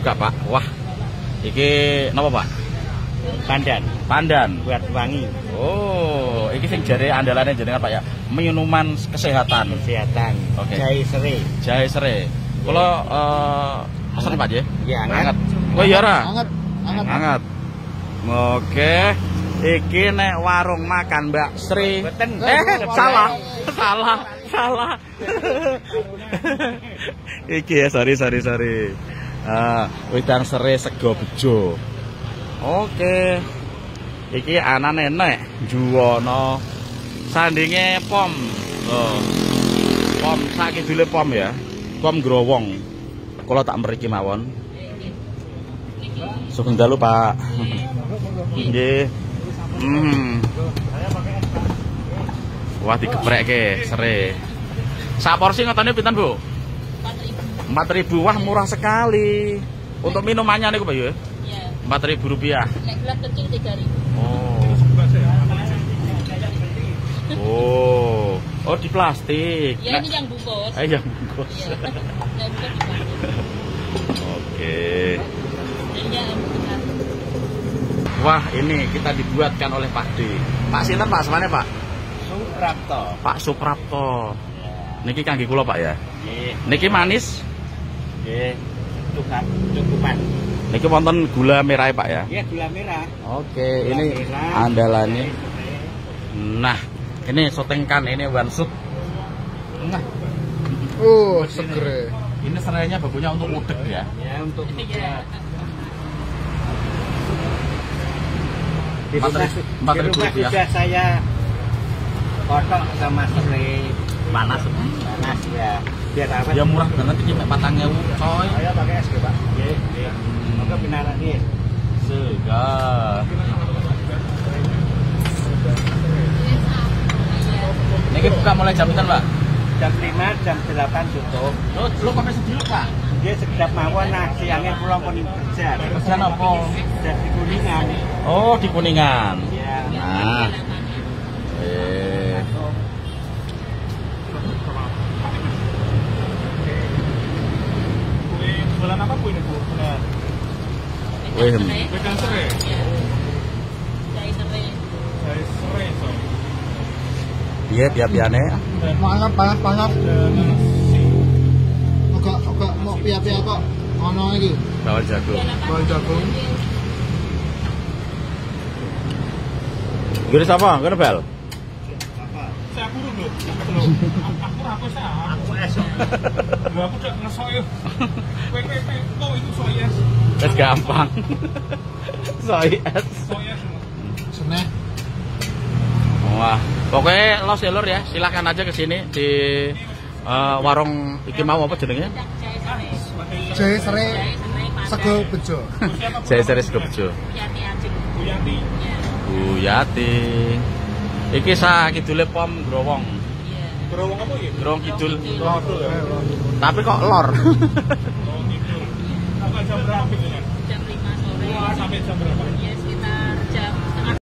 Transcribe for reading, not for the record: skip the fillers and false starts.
dibuka, Pak. Wah. Iki napa, Pak? Pandan buat wangi. Oh, iki sing jare andalane jenengan, Pak ya. Minuman kesehatan. Oke. Jahe serai. Kula pesen, Pak ya. Iya, hangat. Oh iya ra? Hangat. Oke. Iki nek warung makan Mbak Sri. Salah. Iki ya, sorry. Wedang serai sego bejo. Oke. Iki anane nek juwono sandinge pom. Oh. Pom sakidule pom ya. Pom growong. Kula tak mriki mawon. Sugeng dalu, Pak. Nggih. Wah, digeprekke serai. Sak porsi ngotone pinten, Bu? 4.000. Wah, murah sekali. Untuk minumannya niku, Pak ya? Iya. Rp4.000. Nek gelas kecil 3.000. Oh, di plastik. Ya, ini yang bungkus. Yang bungkus. Iya. Oke. Wah, ini kita dibuatkan oleh Pak D. Pak sinten, Pak? Semane, Pak? Suprapto. Pak Suprapto. Niki kangge kula, Pak ya. Nggih. Niki manis. Nggih. Cukupan. Niki wonten gula merah, Pak ya. Iya, gula merah. Oke, ini andalane. Nah, ini sotengkan, ini one shot. Nah. Seger. Ini serainya bagunya untuk udek ya. Ya, untuk Iya. Di rumah Rp4.000. sudah saya kotok sama serai Panas ya. Biar apa? ya, murah banget ini 4.000 coy. Ayo pakai es Pak. Nggih. Monggo pinarak nggih. Segar. Niki buka mulai jam pinten, Pak? Jam 5, jam 8 tutup. Lu kopi sediluk, Pak? Dia sekedap mawon siangnya pulang pun kerja. Kerja apa? Dan di Kuningan. Oh, di Kuningan. Ya. Nah. Jualan apa Bu ini, Bu? Wedang serai. Jahe serai. Iya, piye-piyane. Panas. Agak mau piye-piye kok ono iki. Bawang jagung. Gini siapa? Gini bel? Saya kurung lho. Aku es. Aku udah ngesoy. Kok itu soy es. Es gampang. Soy es. Seneh. Wah, pokoknya los ya lur ya, silahkan aja ke sini di warung iki mau apa jenenge? Jahe serai sego bejo. Jahe serai sego bejo. Bu Yati. Iki sakidule pom growong. Growong apa ya? Growong kidul. Lor. Tapi kok lor. Jam berapa? Jam 5 sore. Sampai jam berapa?